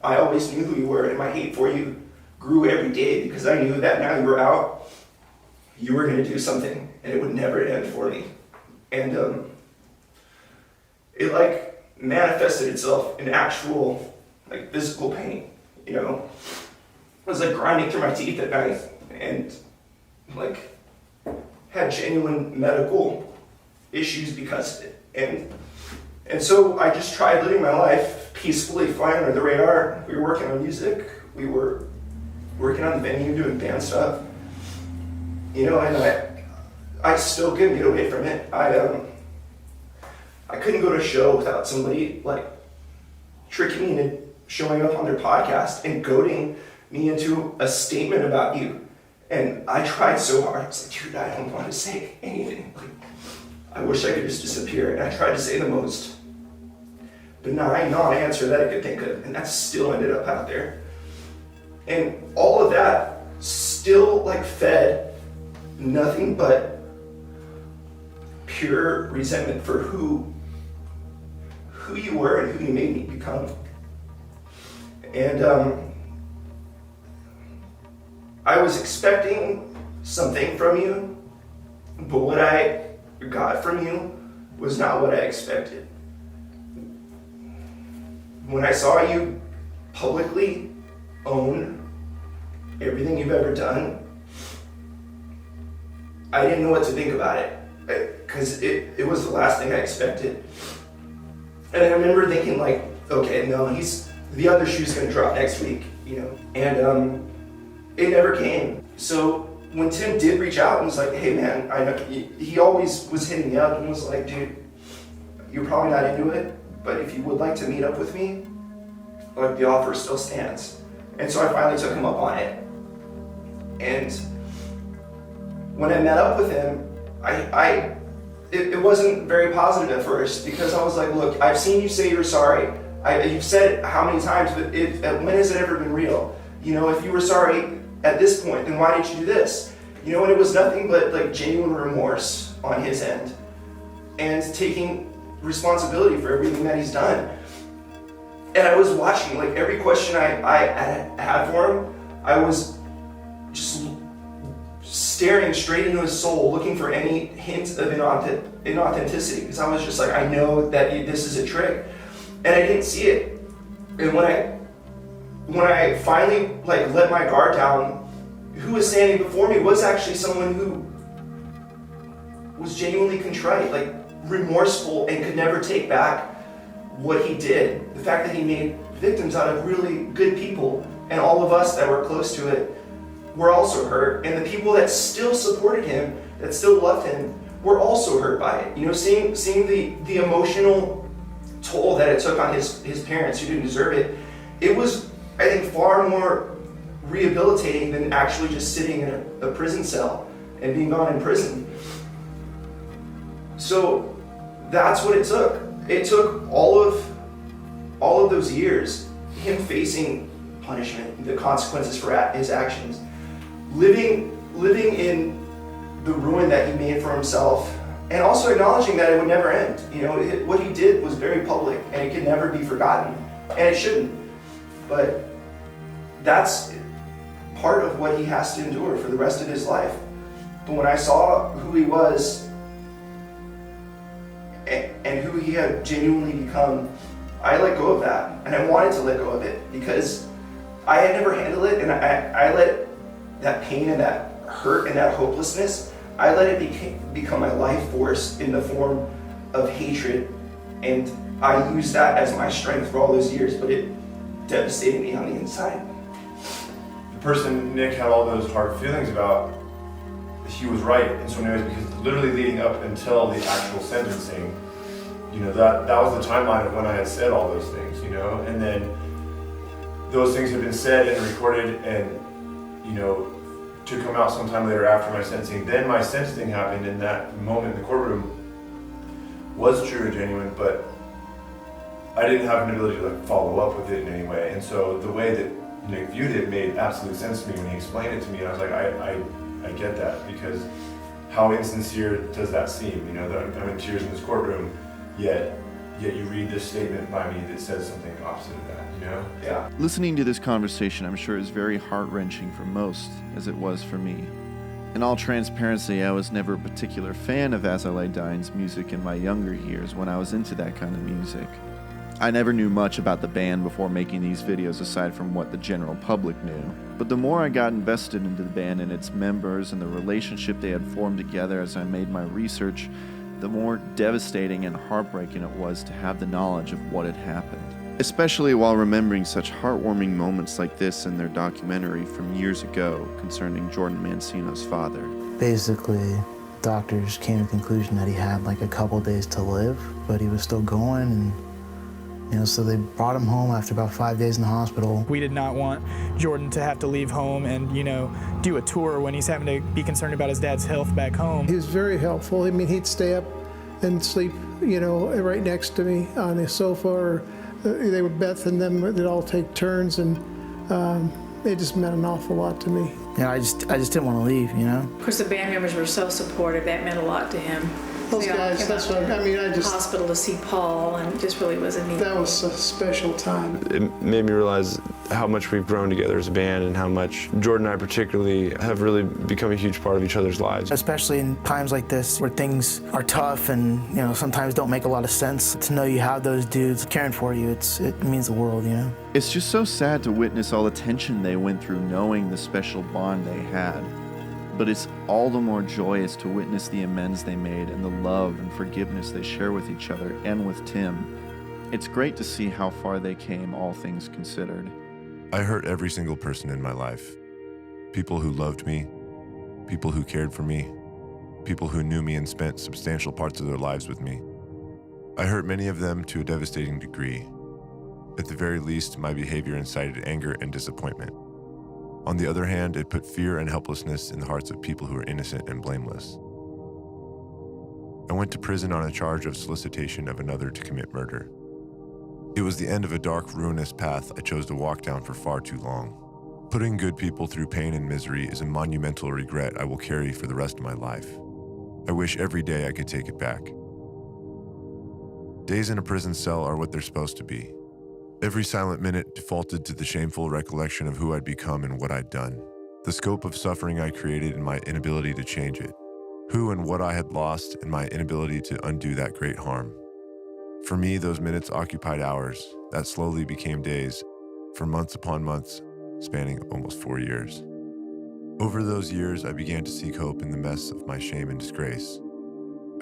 I always knew who you were, and my hate for you grew every day because I knew that now you were out, you were going to do something, and it would never end for me. And it like manifested itself in actual like physical pain, you know? It was like grinding through my teeth at night, and like had genuine medical issues because of it. And so I just tried living my life peacefully, flying under the radar. We were working on music. We were working on the venue, doing band stuff. You know, and I still couldn't get away from it. I couldn't go to a show without somebody like tricking me into showing up on their podcast and goading me into a statement about you. And I tried so hard. I was like, dude, I don't want to say anything. Like, I wish I could just disappear. And I tried to say the most benign non-answer that I could think of. And that still ended up out there. And all of that still like fed nothing but pure resentment for who you were and who you made me become. And I was expecting something from you, but what I got from you was not what I expected. When I saw you publicly own everything you've ever done, I didn't know what to think about it, because it was the last thing I expected. And I remember thinking like, okay, no, the other shoe's gonna drop next week, you know, and it never came. So when Tim did reach out and was like, hey man, I know, he always was hitting me up and was like, dude, you're probably not into it, but if you would like to meet up with me, like the offer still stands. And so I finally took him up on it. And when I met up with him, it wasn't very positive at first, because I was like, look, I've seen you say you're sorry. You've said it how many times, but when has it ever been real? You know, if you were sorry at this point, then why didn't you do this? You know, and it was nothing but like genuine remorse on his end and taking responsibility for everything that he's done. And I was watching, like every question I had for him, I was just staring straight into his soul, looking for any hint of inauthenticity, because I was just like, I know that this is a trick, and I didn't see it. And when I finally like let my guard down, who was standing before me was actually someone who was genuinely contrite, like remorseful, and could never take back what he did. The fact that he made victims out of really good people, and all of us that were close to it were also hurt, and the people that still supported him, that still loved him, were also hurt by it. You know, seeing the emotional toll that it took on his parents who didn't deserve it, it was, I think, far more rehabilitating than actually just sitting in a prison cell and being gone in prison. So that's what it took. It took all of those years, him facing punishment, the consequences for his actions, living in the ruin that he made for himself, and also acknowledging that it would never end. You know, what he did was very public, and it could never be forgotten, and it shouldn't. But that's part of what he has to endure for the rest of his life. But when I saw who he was and who he had genuinely become, I let go of that, and I wanted to let go of it because I had never handled it, and I let that pain and that hurt and that hopelessness, I let it become my life force in the form of hatred and I used that as my strength for all those years, but it devastated me on the inside. The person Nick had all those hard feelings about, he was right in so many ways, because literally leading up until the actual sentencing, you know, that was the timeline of when I had said all those things, you know, and then those things had been said and recorded and, you know, to come out sometime later after my sentencing. Then my sentencing happened, and that moment in the courtroom was true and genuine, but I didn't have an ability to like follow up with it in any way. And so the way that Nick viewed it made absolute sense to me when he explained it to me. And I was like, I get that, because how insincere does that seem? You know, that I'm in tears in this courtroom, yet you read this statement by me that says something opposite of that, you know? Yeah. Listening to this conversation, I'm sure, is very heart-wrenching for most, as it was for me. In all transparency, I was never a particular fan of As I Lay Dying's music in my younger years when I was into that kind of music. I never knew much about the band before making these videos aside from what the general public knew. But the more I got invested into the band and its members and the relationship they had formed together as I made my research, the more devastating and heartbreaking it was to have the knowledge of what had happened. Especially while remembering such heartwarming moments like this in their documentary from years ago concerning Jordan Mancino's father. Basically, doctors came to the conclusion that he had like a couple days to live, but he was still going, and so they brought him home after about 5 days in the hospital. We did not want Jordan to have to leave home and, do a tour when he's having to be concerned about his dad's health back home. He was very helpful. I mean, he'd stay up and sleep, right next to me on the sofa, or they would, Beth and them, they'd all take turns, and it just meant an awful lot to me. I just didn't want to leave, Of course, the band members were so supportive. That meant a lot to him. Those guys, that's what I just... Hospital to see Paul, and it just really was a neat... That was a special time. It made me realize how much we've grown together as a band, and how much Jordan and I particularly have really become a huge part of each other's lives. Especially in times like this where things are tough and, sometimes don't make a lot of sense. To know you have those dudes caring for you, it means the world, It's just so sad to witness all the tension they went through knowing the special bond they had. But it's all the more joyous to witness the amends they made and the love and forgiveness they share with each other and with Tim. It's great to see how far they came, all things considered. I hurt every single person in my life. People who loved me, people who cared for me, people who knew me and spent substantial parts of their lives with me. I hurt many of them to a devastating degree. At the very least, my behavior incited anger and disappointment. On the other hand, it put fear and helplessness in the hearts of people who are innocent and blameless. I went to prison on a charge of solicitation of another to commit murder. It was the end of a dark, ruinous path I chose to walk down for far too long. Putting good people through pain and misery is a monumental regret I will carry for the rest of my life. I wish every day I could take it back. Days in a prison cell are what they're supposed to be. Every silent minute defaulted to the shameful recollection of who I'd become and what I'd done. The scope of suffering I created and my inability to change it. Who and what I had lost and my inability to undo that great harm. For me, those minutes occupied hours that slowly became days, for months upon months, spanning almost 4 years. Over those years, I began to seek hope in the mess of my shame and disgrace.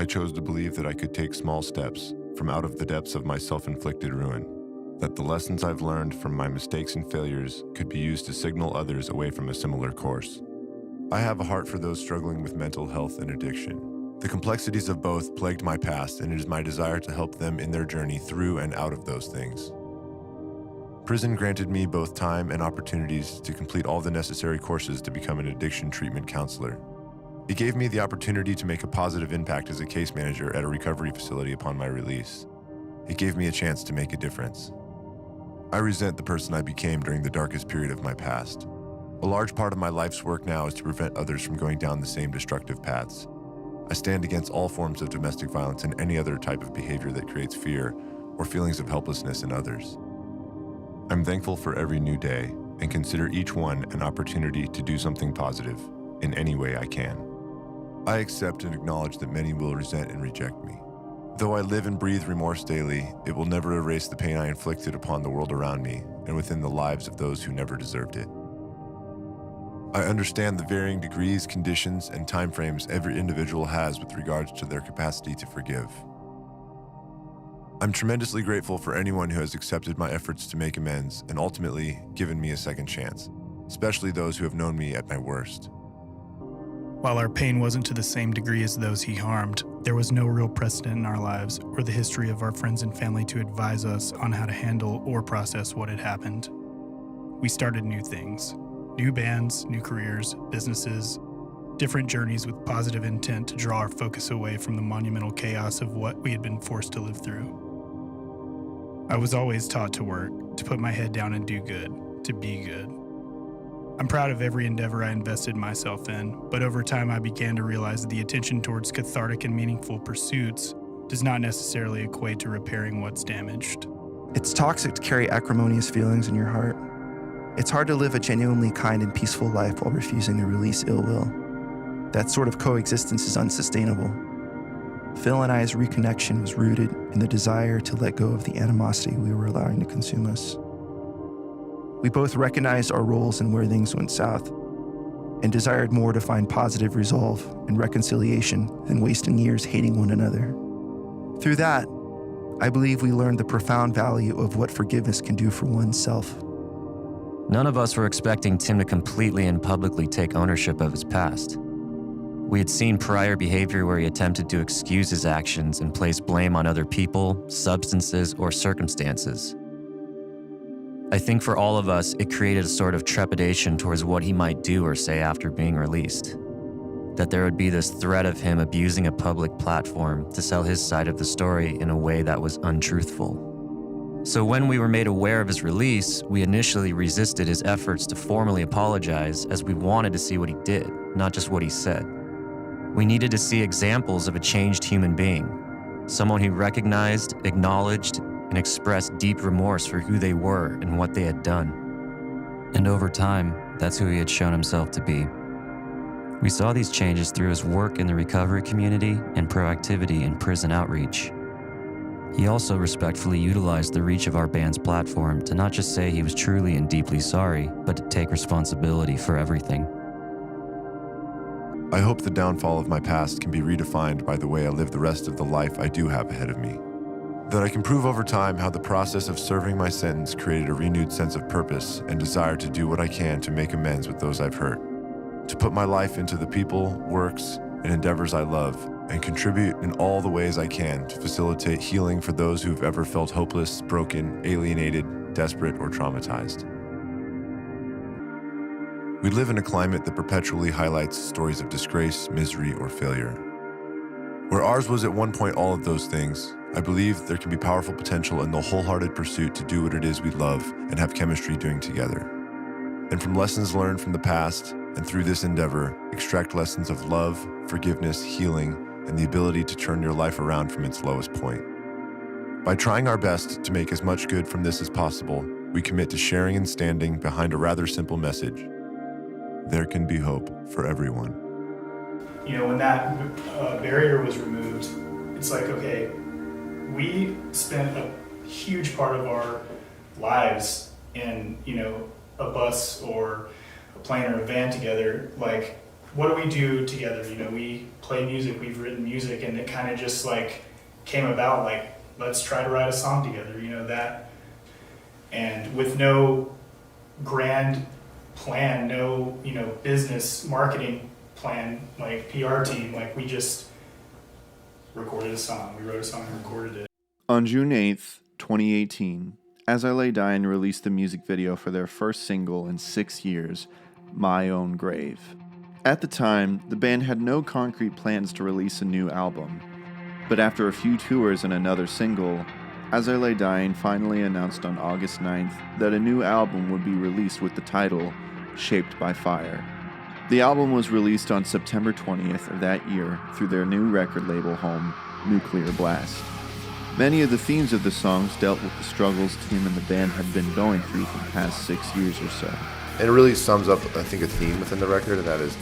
I chose to believe that I could take small steps from out of the depths of my self-inflicted ruin. That the lessons I've learned from my mistakes and failures could be used to signal others away from a similar course. I have a heart for those struggling with mental health and addiction. The complexities of both plagued my past, and it is my desire to help them in their journey through and out of those things. Prison granted me both time and opportunities to complete all the necessary courses to become an addiction treatment counselor. It gave me the opportunity to make a positive impact as a case manager at a recovery facility upon my release. It gave me a chance to make a difference. I resent the person I became during the darkest period of my past. A large part of my life's work now is to prevent others from going down the same destructive paths. I stand against all forms of domestic violence and any other type of behavior that creates fear or feelings of helplessness in others. I'm thankful for every new day and consider each one an opportunity to do something positive in any way I can. I accept and acknowledge that many will resent and reject me. Though I live and breathe remorse daily, it will never erase the pain I inflicted upon the world around me and within the lives of those who never deserved it. I understand the varying degrees, conditions, and timeframes every individual has with regards to their capacity to forgive. I'm tremendously grateful for anyone who has accepted my efforts to make amends and ultimately given me a second chance, especially those who have known me at my worst. While our pain wasn't to the same degree as those he harmed, there was no real precedent in our lives or the history of our friends and family to advise us on how to handle or process what had happened. We started new things, new bands, new careers, businesses, different journeys with positive intent to draw our focus away from the monumental chaos of what we had been forced to live through. I was always taught to work, to put my head down and do good, to be good. I'm proud of every endeavor I invested myself in, but over time I began to realize that the attention towards cathartic and meaningful pursuits does not necessarily equate to repairing what's damaged. It's toxic to carry acrimonious feelings in your heart. It's hard to live a genuinely kind and peaceful life while refusing to release ill will. That sort of coexistence is unsustainable. Phil and I's reconnection was rooted in the desire to let go of the animosity we were allowing to consume us. We both recognized our roles in where things went south and desired more to find positive resolve and reconciliation than wasting years hating one another. Through that, I believe we learned the profound value of what forgiveness can do for oneself. None of us were expecting Tim to completely and publicly take ownership of his past. We had seen prior behavior where he attempted to excuse his actions and place blame on other people, substances, or circumstances. I think for all of us, it created a sort of trepidation towards what he might do or say after being released. That there would be this threat of him abusing a public platform to sell his side of the story in a way that was untruthful. So when we were made aware of his release, we initially resisted his efforts to formally apologize, as we wanted to see what he did, not just what he said. We needed to see examples of a changed human being, someone who recognized, acknowledged, and expressed deep remorse for who they were and what they had done. And over time, that's who he had shown himself to be. We saw these changes through his work in the recovery community and proactivity in prison outreach. He also respectfully utilized the reach of our band's platform to not just say he was truly and deeply sorry, but to take responsibility for everything. I hope the downfall of my past can be redefined by the way I live the rest of the life I do have ahead of me. That I can prove over time how the process of serving my sentence created a renewed sense of purpose and desire to do what I can to make amends with those I've hurt. To put my life into the people, works, and endeavors I love, and contribute in all the ways I can to facilitate healing for those who've ever felt hopeless, broken, alienated, desperate, or traumatized. We live in a climate that perpetually highlights stories of disgrace, misery, or failure. Where ours was at one point all of those things, I believe there can be powerful potential in the wholehearted pursuit to do what it is we love and have chemistry doing together. And from lessons learned from the past, and through this endeavor, extract lessons of love, forgiveness, healing, and the ability to turn your life around from its lowest point. By trying our best to make as much good from this as possible, we commit to sharing and standing behind a rather simple message. There can be hope for everyone. You know, when that barrier was removed, it's like, okay, we spent a huge part of our lives in, you know, a bus or a plane or a van together. Like, what do we do together? You know, we play music, we've written music, and it kind of just like came about like, let's try to write a song together, you know, that. And with no grand plan, no, you know, business marketing plan, like PR team, like we just recorded a song. We wrote a song and recorded it. On June 8th, 2018, As I Lay Dying released the music video for their first single in 6 years, My Own Grave. At the time, the band had no concrete plans to release a new album, but after a few tours and another single, As I Lay Dying finally announced on August 9th that a new album would be released with the title Shaped by Fire. The album was released on September 20th of that year through their new record label home, Nuclear Blast. Many of the themes of the songs dealt with the struggles Tim and the band had been going through for the past 6 years or so. It really sums up, I think, a theme within the record, and that is,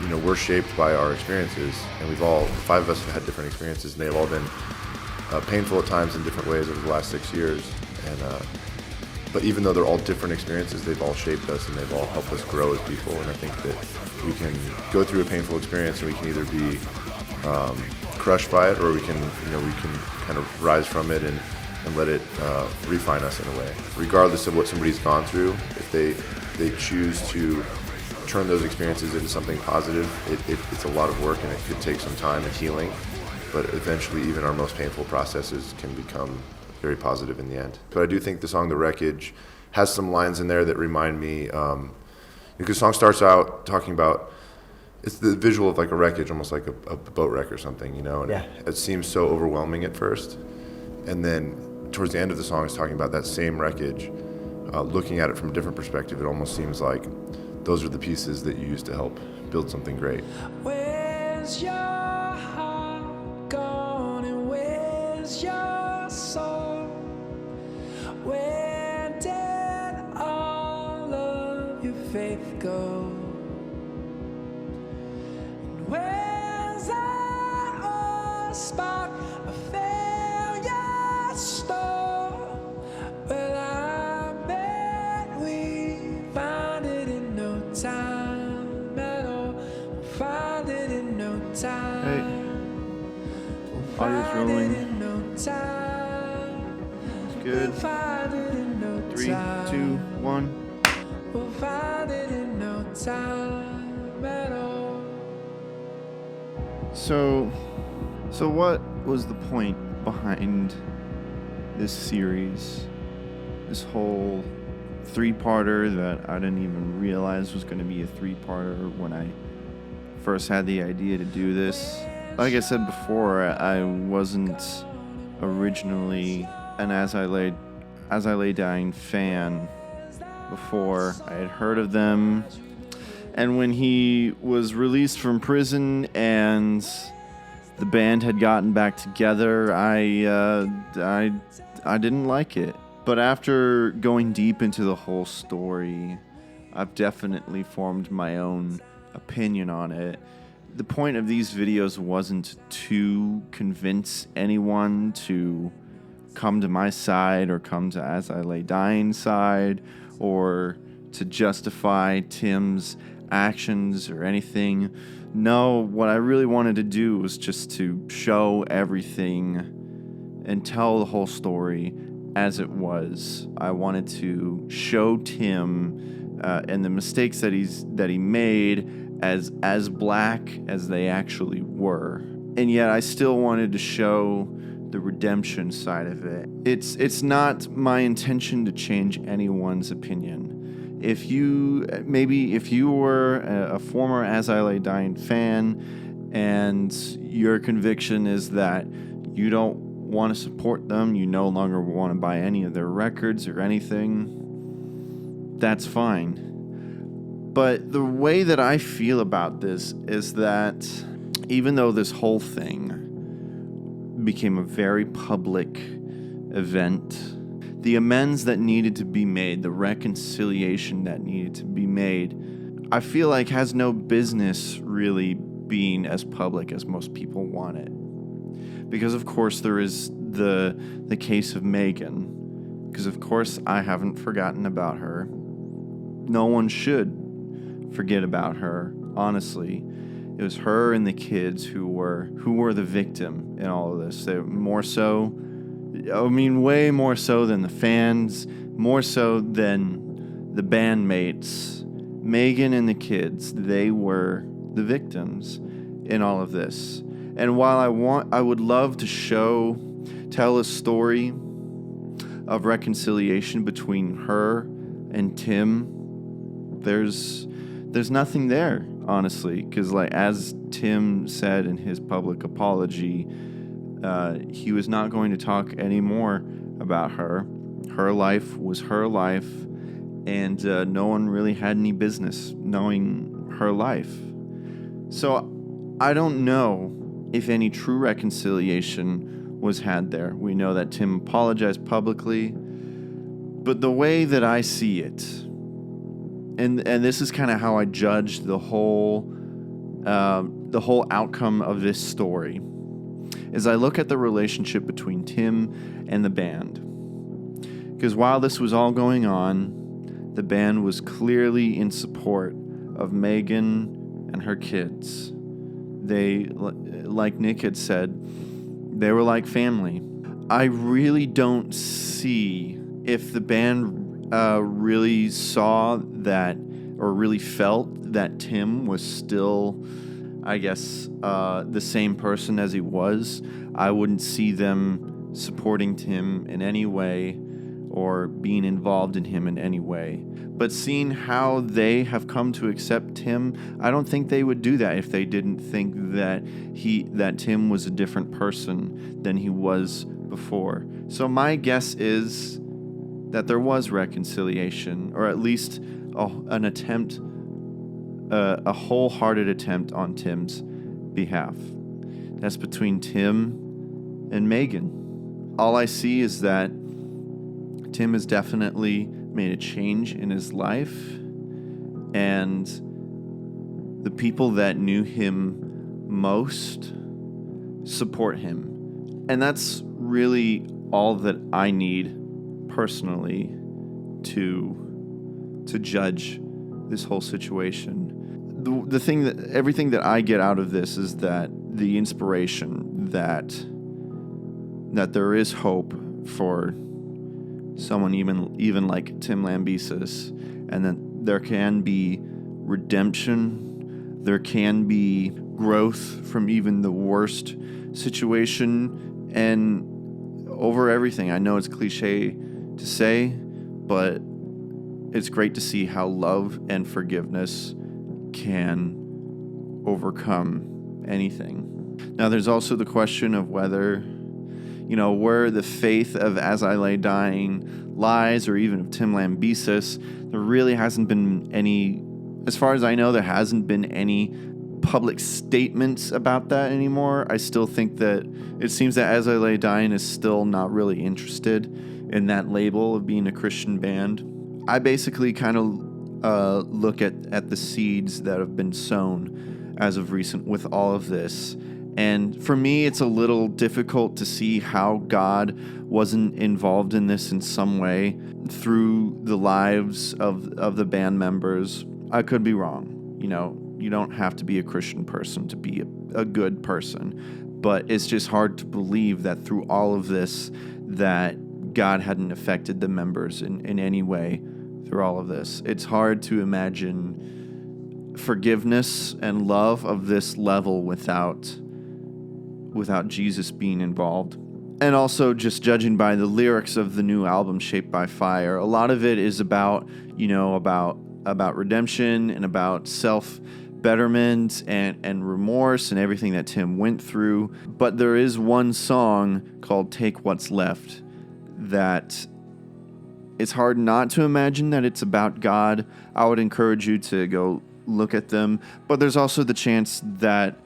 you know, we're shaped by our experiences, and we've all, 5 of us have had different experiences, and they've all been painful at times in different ways over the last 6 years. And but even though they're all different experiences, they've all shaped us and they've all helped us grow as people. And I think that we can go through a painful experience and we can either be crushed by it, or we can kind of rise from it and let it refine us in a way. Regardless of what somebody's gone through, if they choose to turn those experiences into something positive, it's a lot of work and it could take some time and healing, but eventually even our most painful processes can become very positive in the end. But I do think the song The Wreckage has some lines in there that remind me, because the song starts out talking about, it's the visual of like a wreckage, almost like a boat wreck or something, and it seems so overwhelming at first. And then towards the end of the song, it's talking about that same wreckage, looking at it from a different perspective. It almost seems like those are the pieces that you use to help build something great. Where's your heart gone and where's your soul? Where did all of your faith go? And where's our spark of failure store? Well, I bet we find it in no time at all. We'll find it in no time. We'll Audio's find rolling. it in no time. It's good. We'll find it in no 3, time. 2, 1. We'll find it in no time at all. So what was the point behind this series? This whole 3-parter that I didn't even realize was going to be a 3-parter when I first had the idea to do this. Like I said before, I wasn't originally an As I Lay Dying fan before. I had heard of them, and when he was released from prison and the band had gotten back together, I didn't like it. But after going deep into the whole story, I've definitely formed my own opinion on it. The point of these videos wasn't to convince anyone to come to my side or come to As I Lay Dying's side or to justify Tim's actions or anything. No, what I really wanted to do was just to show everything and tell the whole story as it was. I wanted to show Tim and the mistakes that he made as black as they actually were. And yet I still wanted to show the redemption side of it. It's not my intention to change anyone's opinion. If you were a former As I Lay Dying fan and your conviction is that you don't want to support them, you no longer want to buy any of their records or anything, that's fine. But the way that I feel about this is that even though this whole thing became a very public event, the amends that needed to be made, the reconciliation that needed to be made, I feel like has no business really being as public as most people want it. Because of course there is the case of Megan, because of course I haven't forgotten about her. No one should forget about her, honestly. It was her and the kids who were the victim in all of this. They more so, way more so than the fans, more so than the bandmates. Megan and the kids, they were the victims in all of this. And while I would love to tell a story of reconciliation between her and Tim, there's nothing there, honestly, because as Tim said in his public apology, he was not going to talk anymore about her. Her life was her life, and no one really had any business knowing her life. So I don't know if any true reconciliation was had there. We know that Tim apologized publicly, but the way that I see it, and this is kind of how I judge the whole outcome of this story, is I look at the relationship between Tim and the band. Because while this was all going on, the band was clearly in support of Megan and her kids. They, like Nick had said, they were like family. I really don't see if the band really saw that or really felt that Tim was still, I guess, the same person as he was. I wouldn't see them supporting Tim in any way or being involved in him in any way. But seeing how they have come to accept Tim, I don't think they would do that if they didn't think that Tim was a different person than he was before. So my guess is that there was reconciliation, or at least an attempt, a wholehearted attempt on Tim's behalf. That's between Tim and Megan. All I see is that Tim has definitely made a change in his life, and the people that knew him most support him. And that's really all that I need personally to judge this whole situation. The thing that everything that I get out of this is that the inspiration that there is hope for someone even like Tim Lambesis, and that there can be redemption, there can be growth from even the worst situation, and over everything. I know it's cliche to say, but it's great to see how love and forgiveness can overcome anything. Now, there's also the question of whether, where the faith of As I Lay Dying lies, or even of Tim Lambesis. There really hasn't been any, as far as I know, there hasn't been any public statements about that anymore. I still think that it seems that As I Lay Dying is still not really interested in that label of being a Christian band. I basically kind of look at the seeds that have been sown as of recent with all of this. And for me, it's a little difficult to see how God wasn't involved in this in some way through the lives of the band members. I could be wrong. You don't have to be a Christian person to be a good person. But it's just hard to believe that through all of this, that God hadn't affected the members in any way through all of this. It's hard to imagine forgiveness and love of this level without Jesus being involved. And also, just judging by the lyrics of the new album Shaped by Fire, a lot of it is about redemption and about self-betterment and remorse and everything that Tim went through. But there is one song called Take What's Left that it's hard not to imagine that it's about God. I would encourage you to go look at them. But there's also the chance that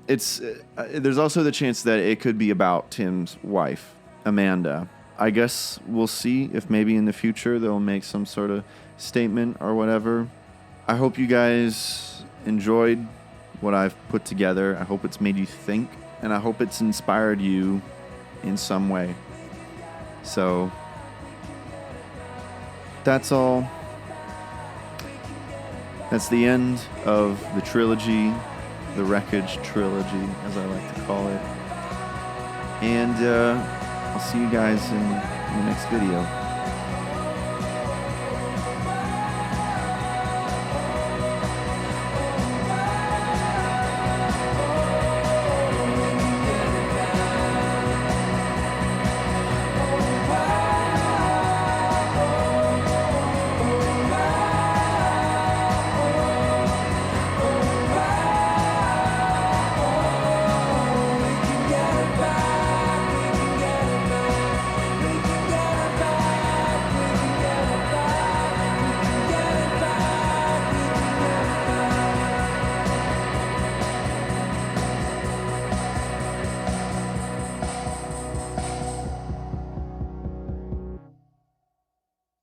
it could be about Tim's wife, Amanda. I guess we'll see if maybe in the future they'll make some sort of statement or whatever. I hope you guys enjoyed what I've put together. I hope it's made you think, and I hope it's inspired you in some way. So that's all. That's the end of the trilogy. The Wreckage trilogy, as I like to call it. And I'll see you guys in the next video.